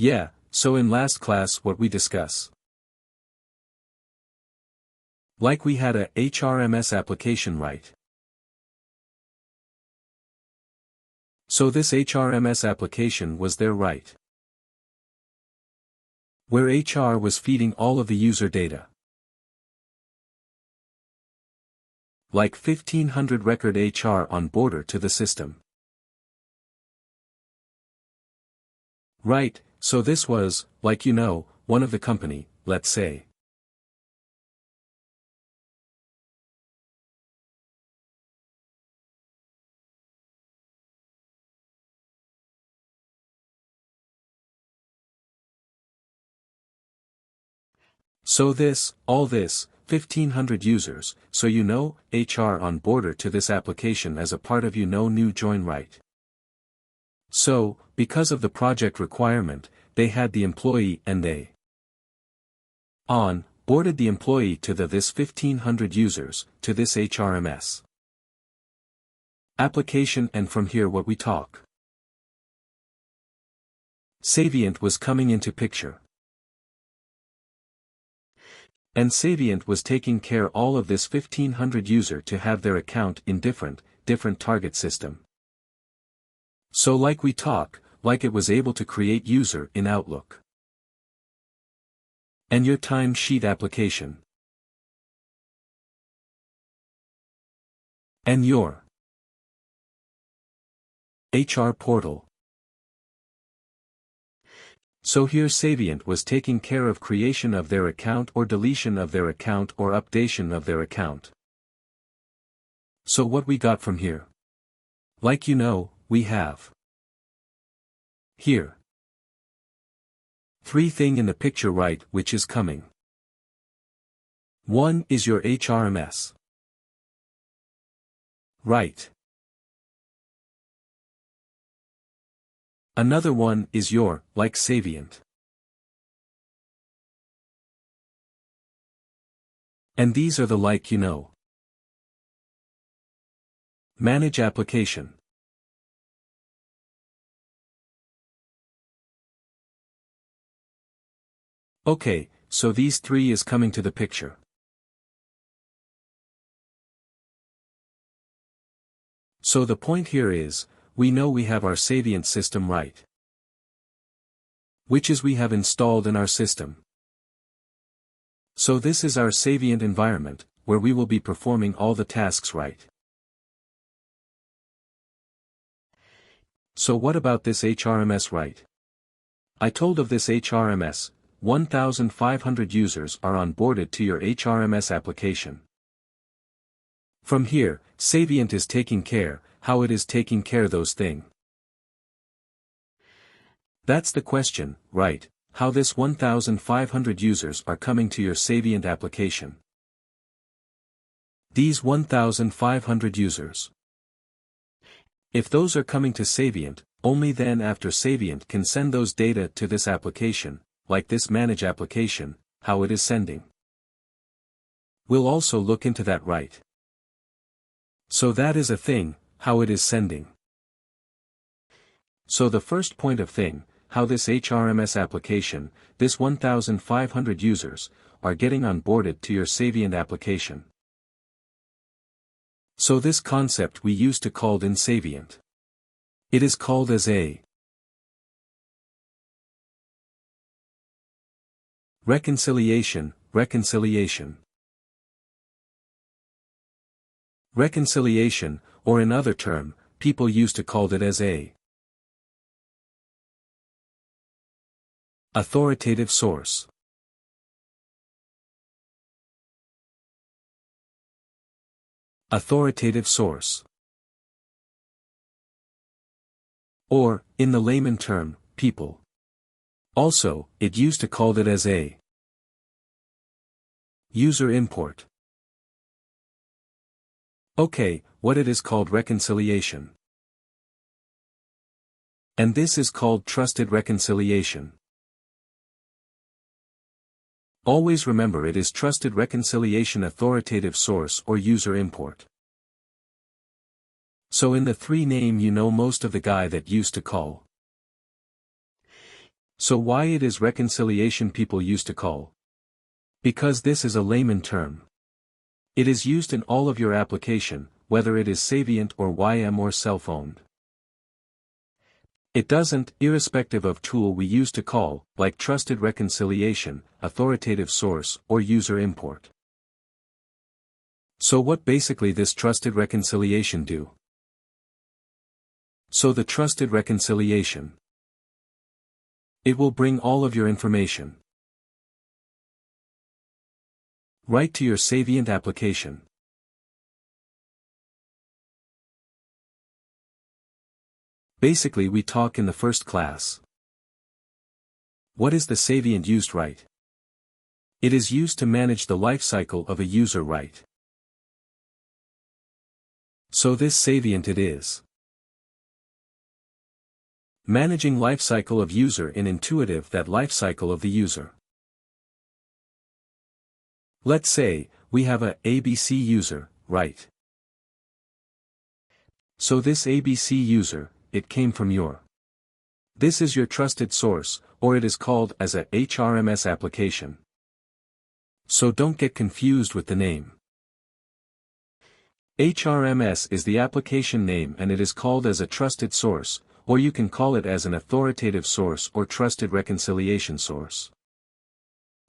Yeah, so in last class what we discuss. Like we had a HRMS application, right? So this HRMS application was there, right? Where HR was feeding all of the user data. Like 1500 record HR on border to the system. Right, so this was, like one of the company, let's say. So all this, 1500 users, so HR on border to this application as a part of new join, right? So, because of the project requirement, they had the employee and they boarded the employee to this 1500 users, to this HRMS application, and from here what we talk. Saviynt was coming into picture. And Saviynt was taking care all of this 1500 user to have their account in different target system. So like we talk, like it was able to create user in Outlook. And your time sheet application. And your HR portal. So here Saviynt was taking care of creation of their account or deletion of their account or updation of their account. So what we got from here? Like we have here 3 thing in the picture, right, which is coming. One is your HRMS. Right. Another one is your, like Saviynt. And these are the like manage application. Okay, so these 3 is coming to the picture. So the point here is, we know we have our Saviynt system, right? Which is we have installed in our system. So this is our Saviynt environment, where we will be performing all the tasks, right? So what about this HRMS, right? I told of this HRMS, 1500 users are onboarded to your HRMS application. From here, Saviynt is taking care, how it is taking care those things. That's the question, right, how this 1500 users are coming to your Saviynt application. These 1500 users. If those are coming to Saviynt, only then after Saviynt can send those data to this application, like this manage application, how it is sending. We'll also look into that, right? So that is a thing, how it is sending. So the first point of thing, how this HRMS application, this 1500 users, are getting onboarded to your Saviynt application. So this concept we used to called in Saviynt. It is called as a reconciliation. Reconciliation, or in other term, people used to call it as a authoritative source. Authoritative source. Or, in the layman term, people. Also, it used to call it as a user import. Okay, what it is called reconciliation. And this is called trusted reconciliation. Always remember it is trusted reconciliation authoritative source or user import. So in the 3 name most of the guy that used to call. So why it is reconciliation people used to call? Because this is a layman term. It is used in all of your application, whether it is Saviynt or YM or self-owned. It doesn't, irrespective of tool we use to call, like trusted reconciliation, authoritative source, or user import. So what basically this trusted reconciliation do? So the trusted reconciliation. It will bring all of your information right to your Saviynt application. Basically we talk in the first class. What is the Saviynt used right? It is used to manage the lifecycle of a user right. So this Saviynt it is. Managing lifecycle of user in intuitive that lifecycle of the user. Let's say, we have a ABC user, right? So this ABC user, it came from your. This is your trusted source, or it is called as a HRMS application. So don't get confused with the name. HRMS is the application name and it is called as a trusted source, or you can call it as an authoritative source or trusted reconciliation source.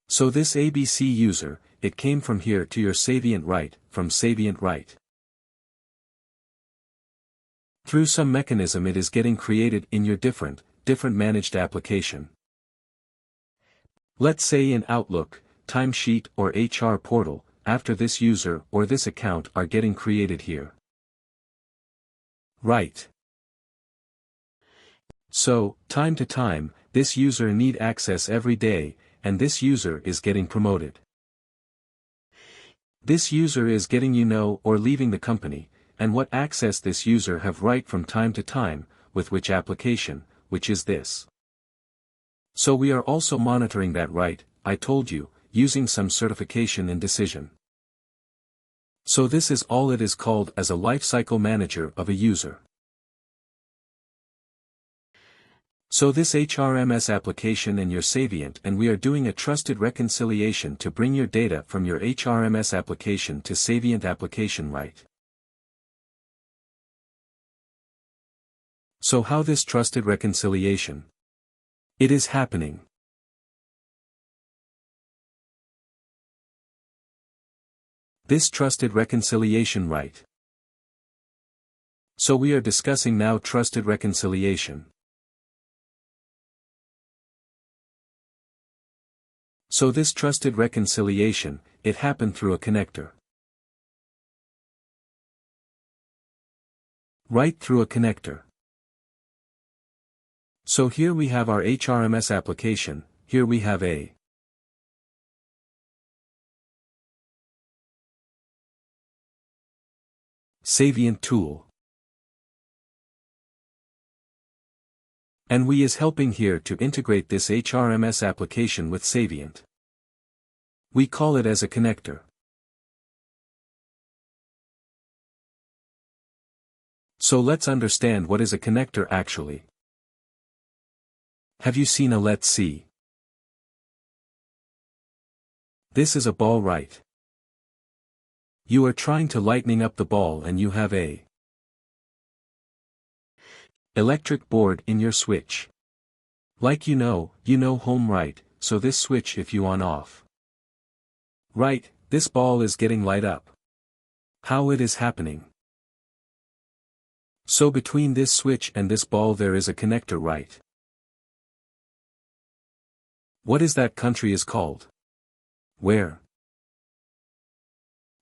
So this ABC user, it came from here to your Saviynt right, from Saviynt right. Through some mechanism it is getting created in your different managed application. Let's say in Outlook, timesheet or HR portal, after this user or this account are getting created here. Right. So, time to time, this user need access every day, and this user is getting promoted. This user is getting or leaving the company, and what access this user have right from time to time, with which application, which is this. So we are also monitoring that right, I told you, using some certification and decision. So this is all it is called as a lifecycle manager of a user. So this HRMS application and your Saviynt and we are doing a trusted reconciliation to bring your data from your HRMS application to Saviynt application right. So how this trusted reconciliation? It is happening. This trusted reconciliation right. So we are discussing now trusted reconciliation. So this trusted reconciliation, it happened through a connector. Right through a connector. So here we have our HRMS application, here we have a Saviynt tool. And we is helping here to integrate this HRMS application with Saviynt. We call it as a connector. So let's understand what is a connector actually. Have you seen a let's see? This is a ball right? You are trying to lightening up the ball and you have a electric board in your switch. Like you know home right, so this switch if you on off. Right, this ball is getting light up. How it is happening? So between this switch and this ball there is a connector right. What is that country is called? Where?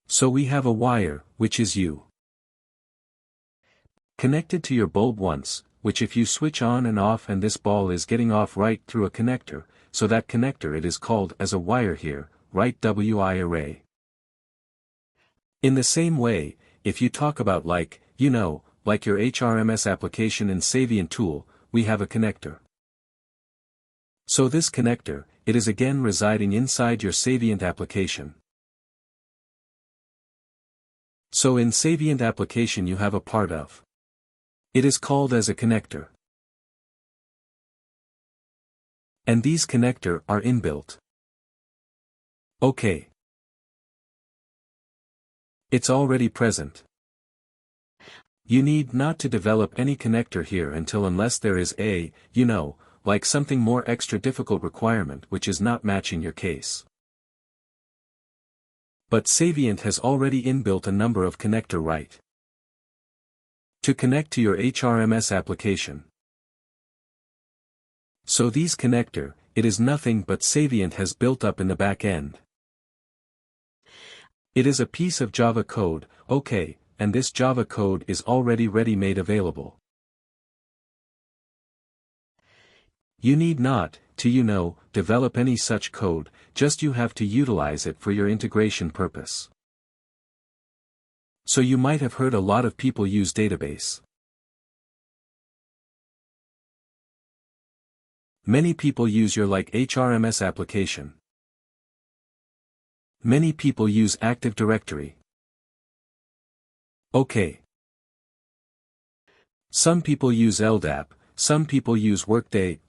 So we have a wire, which is you. Connected to your bulb once, which if you switch on and off and this ball is getting off right through a connector, so that connector it is called as a wire here, right WI array. In the same way, if you talk about like your HRMS application and Saviynt tool, we have a connector. So this connector, it is again residing inside your Saviynt application. So in Saviynt application you have a part of. It is called as a connector. And these connector are inbuilt. Okay. It's already present. You need not to develop any connector here unless there is a, like something more extra difficult requirement which is not matching your case. But Saviynt has already inbuilt a number of connector right to connect to your HRMS application. So these connector, it is nothing but Saviynt has built up in the back end. It is a piece of Java code, okay, and this Java code is already ready-made available. You need not, to develop any such code, just you have to utilize it for your integration purpose. So you might have heard a lot of people use database. Many people use your HRMS application. Many people use Active Directory. Okay. Some people use LDAP, some people use Workday,